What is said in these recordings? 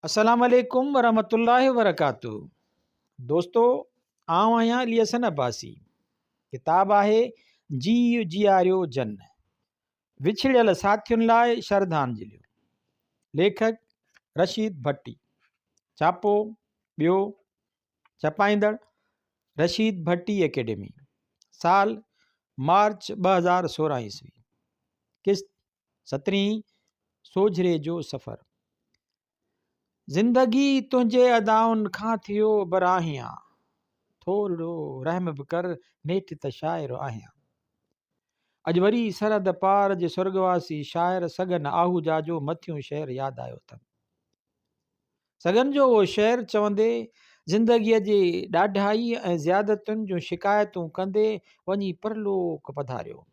अस्सलाम वालेकुम वरहमतुल्लाहि वबरकातुहू। दोस्तों, आउं आहियां इलियसन अब्बासी। किताब आहे जी जियारियो जन, विछड़ियल साथियुनि लाइ श्रद्धांजलियूं। लेखक रशीद भट्टी। छापो ॿियो, छपाईंदड़ रशीद भट्टी एकेडमी। साल मार्च 2016 ईस्वी। किस्त 17। सोझरे जो सफ़र। ज़िंदगी तुंहिंजे अदाउनि खां थियो बराहियां, थोरो रहम बि कर, नेठि त शाइर आहियां। अॼु वरी सरहद पार जे स्वर्गवासी शाइर सगन आहूजा जो मथियो शहर यादि आयो अथनि। सगन जो उहो शहर चवंदे ज़िंदगीअ जे ॾाढाई ऐं ज़्यादतुनि जूं शिकायतूं कंदे वञी परलोक पधारियो,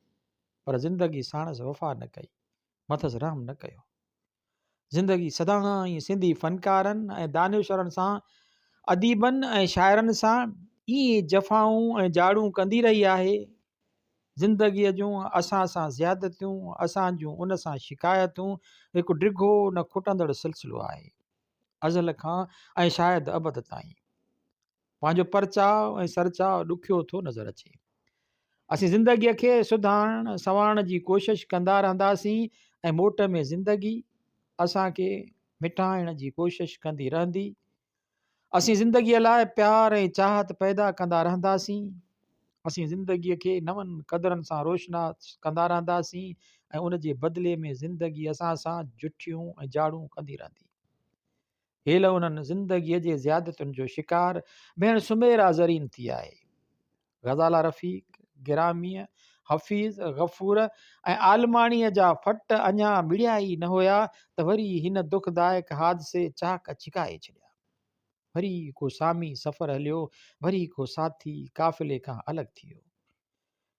पर ज़िंदगी साणस वफ़ा न कई, मथसि रहम न कयो। ज़िंदगी सदाईं सिंधी फ़नकारनि ऐं दानिशरनि सां, अदीबनि ऐं शाइरनि सां ईअं जफ़ाऊं ऐं जाड़ूं कंदी रही आहे। ज़िंदगीअ जूं असां सां ज़्यादतियूं, असां जूं उन सां शिकायतूं हिकु डिघो न खुटंदड़ सिलसिलो आहे, अज़ल खां ऐं शायदि अबद ताईं। पंहिंजो परचाव ऐं सरचाव ॾुखियो थो नज़र अचे। असीं ज़िंदगीअ खे सुधारण संवारण जी कोशिशि कंदा रहंदासीं ऐं मोट में ज़िंदगी असांखे मिटाइण जी कोशिशि कंदी रहंदी। असीं ज़िंदगीअ लाइ प्यार ऐं चाहत पैदा कंदा रहंदासीं। असीं ज़िंदगीअ खे नवनि क़दरनि सां रोशनास कंदा रहंदासीं ऐं उन जे बदिले में ज़िंदगी असां सां जुठियूं ऐं जाड़ूं कंदी रहंदी। हेल उन्हनि ज़िंदगीअ जे ज़्यादतुनि जो शिकार भेण सुमेरा ज़रीन थी आहे। ग़ज़ाला रफ़ीक, गिरामीअ, हफ़ीज़, गफ़ूर ऐं आलमाणीअ जा फट अञा मिड़िया ई न हुया त वरी हिन दुखदायक हादसे चाक छिकाए छॾिया। वरी को सामी सफ़र हलियो, वरी को साथी काफ़िले खां अलॻि थी वियो।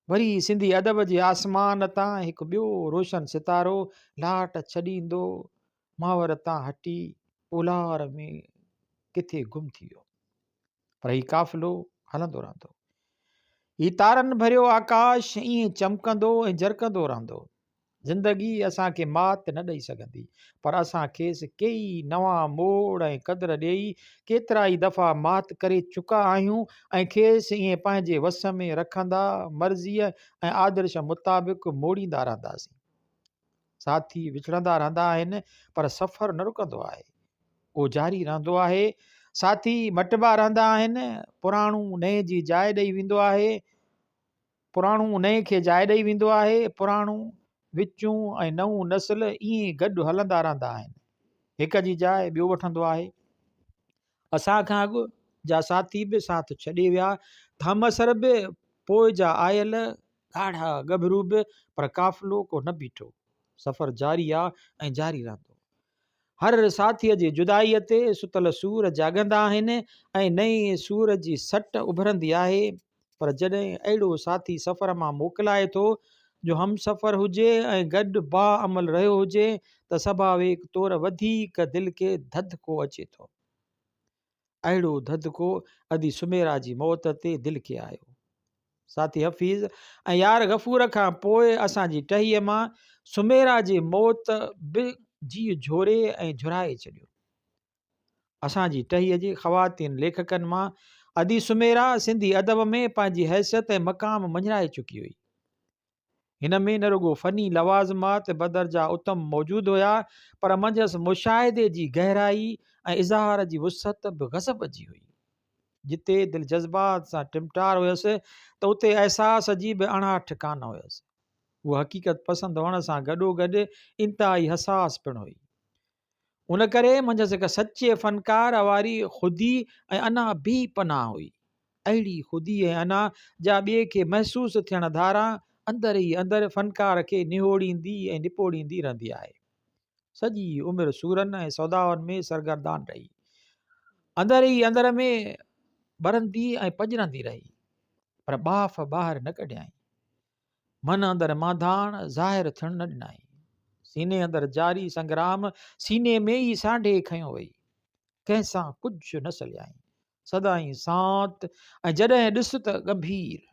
वरी सिंधी अदब जे आसमान तां हिकु ॿियो रोशन सितारो लाट छॾींदो मावर तां हटी उलार में किथे गुम थी वियो। पर ही काफ़िलो हलंदो रहंदो। ही तारनि भरियो आकाश ईअं चमकंदो ऐं जरकंदो रहंदो। ज़िंदगी असांखे मात न ॾेई सघंदी, पर असां खेसि कई नवां मोड़ ऐं क़दुरु ॾेई केतिरा ई दफ़ा मात करे चुका आहियूं ऐं खेसि ईअं पंहिंजे वस में रखंदा मर्ज़ीअ ऐं आदर्श मुताबिक़ मोड़ींदा रहंदासीं। साथी विछड़ंदा रहंदा आहिनि, पर सफ़र न रुकंदो आहे, उहो जारी रहंदो आहे। साथी मटिबा रहंदा आहिनि, पुराणो नए जी जाइ ॾेई वेंदो आहे, पुराणो नए खे जाइ ॾेई वेंदो आहे। पुराणो विचूं ऐं नऊं नस्ल ईअं गॾु हलंदा रहंदा आहिनि, हिक जी जाइ ॿियो वठंदो आहे। असांखां अॻु जा साथी बि साथ छॾे विया, थमसर बि पोइ जा आयल, ॻाढ़ा गभरू बि, पर काफ़िलो को न बीठो। सफ़र जारी आहे ऐं जारी रहंदो। हर साथीअ जी जुदाईअ ते सुतल सूर जाॻंदा आहिनि ऐं नए सूर जी सट उभरंदी आहे। पर जॾहिं अहिड़ो साथी सफ़र मां मोकिलाए थो जो हम सफ़र हुजे ऐं गॾु बा अमल रहियो हुजे, त स्वाभाविक तौर वधीक दिलि खे धदको अचे थो। अहिड़ो धदको अदी सुमेरा जी मौत ते दिलि खे आयो। साथी हफ़ीज़ ऐं यार गफ़ूर खां पोइ असांजी टहीअ मां सुमेरा जी मौत बि जी झोरे ऐं झुराए छॾियो। असांजी टहीअ जी ख़वातीन लेखकनि मां अदी सुमेरा सिंधी अदब में पंहिंजी हैसियत ऐं मक़ाम मंझाए चुकी हुई। हिन में न रुगो फ़नी लवाज़मात बदरजा उत्तम मौजूदु हुया, पर मंझसि मुशाहिदे जी गहराई ऐं इज़हार जी वुसअत बि गज़ब जी हुई। जिते दिलि जज़्बात सां टिमटार हुयसि, त उते अहसास जी बि अणाठ कान हुयसि। उहा हक़ीक़त पसंदि हुअण सां गॾोगॾु इंतिहाई हसास पिणु हुई। उन करे मंझसि हिकु सचे फ़नकार वारी ख़ुदी ऐं अना बि पनाह हुई। अहिड़ी ख़ुदी ऐं अना जा ॿिए खे महसूसु थियण धारा अंदरि ई अंदरि फ़नकार खे निहोड़ींदी ऐं निपोड़ींदी रहंदी आहे। सॼी उमिरि सूरनि ऐं सौदाउनि में सरगर्दान रही, अंदरि ई अंदरि में बरंदी ऐं पजरंदी रही, पर बाफ़ ॿाहिरि न कढियाई। मन अंदरि माधाण ज़ाहिर थियण न ॾिनाई। सीने अंदरि जारी संग्राम सीने में ई सांढे खयो वई। कंहिंसां कुझु न सलियाई, सदाईं सांत, ऐं जॾहिं ॾिस त गंभीर।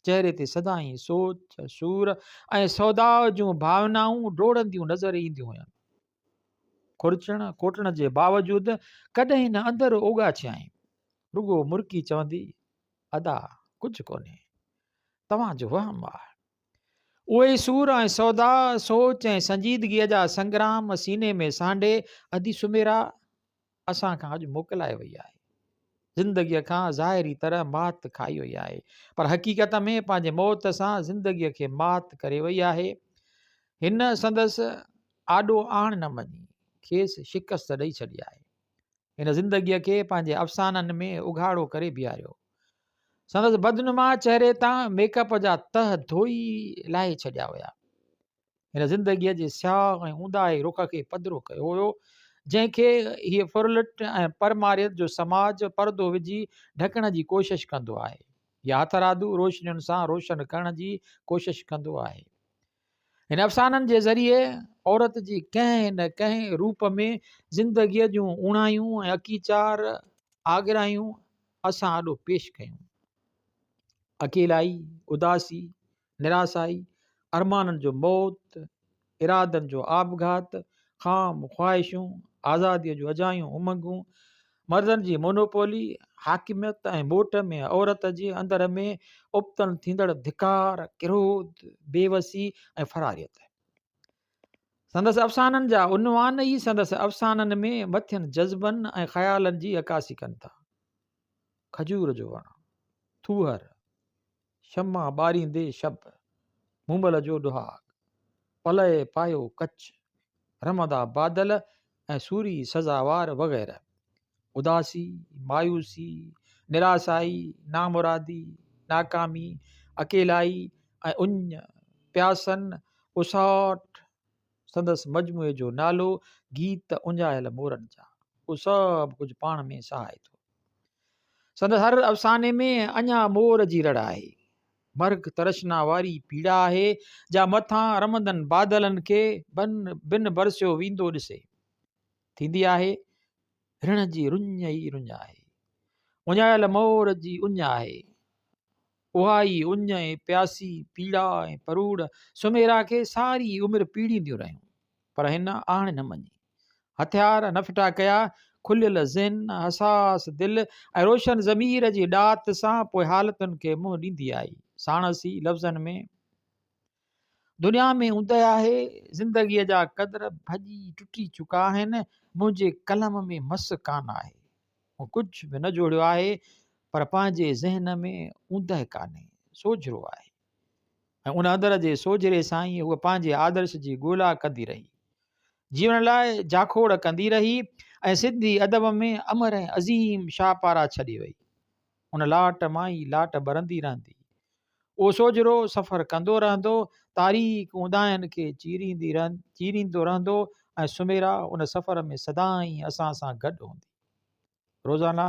चहिरे ते सदाईं सोच, सूर ऐं सौदा जूं भावनाऊं डोड़ंदियूं नज़र ईंदियूं हुयूं। खुरचण कोटण जे बावजूदि कॾहिं न अंदरि ओॻाचियाई। रुगो मुर्की चवंदी, अदा कुझु कोन्हे, तव्हांजो वहम आहे। उहे सूर ऐं सौदा, सोच ऐं संजीदगीअ जा संग्राम सीने में सांडे अधी सुमेरा असांखां अॼु मोकिलाए वई आहे। ज़िंदगीअ खां ज़ाहिरी तरह मात खाई वई आहे, पर हक़ीक़त में पंहिंजे मौत सां ज़िंदगीअ खे मात करे वई आहे। हिन संदसि आॾो आण न मञी, खेसि शिकस्त ॾेई छॾी आहे। हिन ज़िंदगीअ खे पंहिंजे अफ़साननि में उघाड़ो करे बीहारियो। संदसि बदनुमा चहिरे तां मेकअप जा तह धोई लाहे छॾिया हुया। हिन ज़िंदगीअ जे स्याह ऐं ऊंदाहे रुख खे पधिरो कयो हुयो, जंहिंखे हीअ फुरलट ऐं परमारियत जो समाज परदो विझी ढकण जी कोशिशि कंदो आहे, या हथरादू रोशनियुनि सां रोशन करण जी कोशिशि कंदो आहे। हिन अफ़साननि जे ज़रिए औरत जी कंहिं न कंहिं रूप में ज़िंदगीअ जूं उणायूं ऐं अकीचार आगरायूं असां ॾाढो पेश कयूं। अकेलाई, उदासी, निरासाई, अरमाननि जो मौत, इरादनि जो आबघात, ख़ाम ख़्वाहिशूं, आज़ादीअ जूं अजायूं उमंगूं, मर्दनि जी मोनोपोली, हाकिमियत ऐं मोट में औरत जे अंदर में उबतन थींदड़ धिकार, क्रोध, बेवसी ऐं फरारियत। संदसि अफ़साननि जा उनवान ई संदसि अफ़साननि में मथियनि जज़्बनि ऐं ख़्यालनि जी अकासी कनि था। खजूर जो वणु, थूहर, शमा ॿारींदे शब, मुमल जो डुहाग, पलए पायो कच्छ, रमदा बादल ऐं सूरी सज़ावार वग़ैरह। उदासी, मायूसी, निरासाई, नामुरादी, नाकामी, अकेलाई ऐं उञ, प्यासन, उसाट, संदसि मजमूए जो नालो गीत उञायल मोरनि जा। उहो सभु कुझु पाण में सहाए थो। संदसि हर अफ़साने में अञा मोर जी रड़ आहे, मर्ग तरशना वारी पीड़ा आहे, जा मथां रमंदनि बादलनि खे बिन बरसियो वेंदो ॾिसे। थींदी आहे ऋण जी रुञ ई रुञ आहे, उञायल मोर जी उञ आहे। उहा ई उञ ऐं प्यासी पीड़ा ऐं परूड़ सुमेरा खे सारी उमिरि पीड़ींदियूं रहियूं, पर हिन आण न मञी। हथियार न फिटा कया, खुलियल ज़हन, हसास दिलि ऐं रोशन ज़मीर जी ॾात सां पोइ हालतुनि खे मुंहुं ॾींदी आई। साणसी लफ़्ज़नि में, दुनिया में हूंदे आहे, ज़िंदगीअ जा क़दर भॼी टुटी चुका आहिनि, मुंहिंजे कलम में मस कान आहे। मूं कुझु बि न जोड़ियो आहे, पर पंहिंजे ज़हन में ऊंदहि कान्हे, सोझिरो आहे। ऐं उन अंदर जे सोझिरे सां ई उहा पंहिंजे आदर्श जी ॻोल्हा कंदी रही, जीवन लाइ जाखोड़ कंदी रही, ऐं सिंधी अदब में अमर ऐं अज़ीम शाहपारा छॾे वई। उन लाट मां ई लाट बरंदी रहंदी। उहो सोझिरो सफ़र कंदो रहंदो, तारीख़ ऊंदाहियुनि खे चीरींदो रहंदो, ऐं सुमेरा उन सफ़र में सदाईं असां सां गॾु हूंदी। रोज़ाना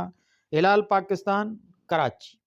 हिलाल पाकिस्तान, कराची।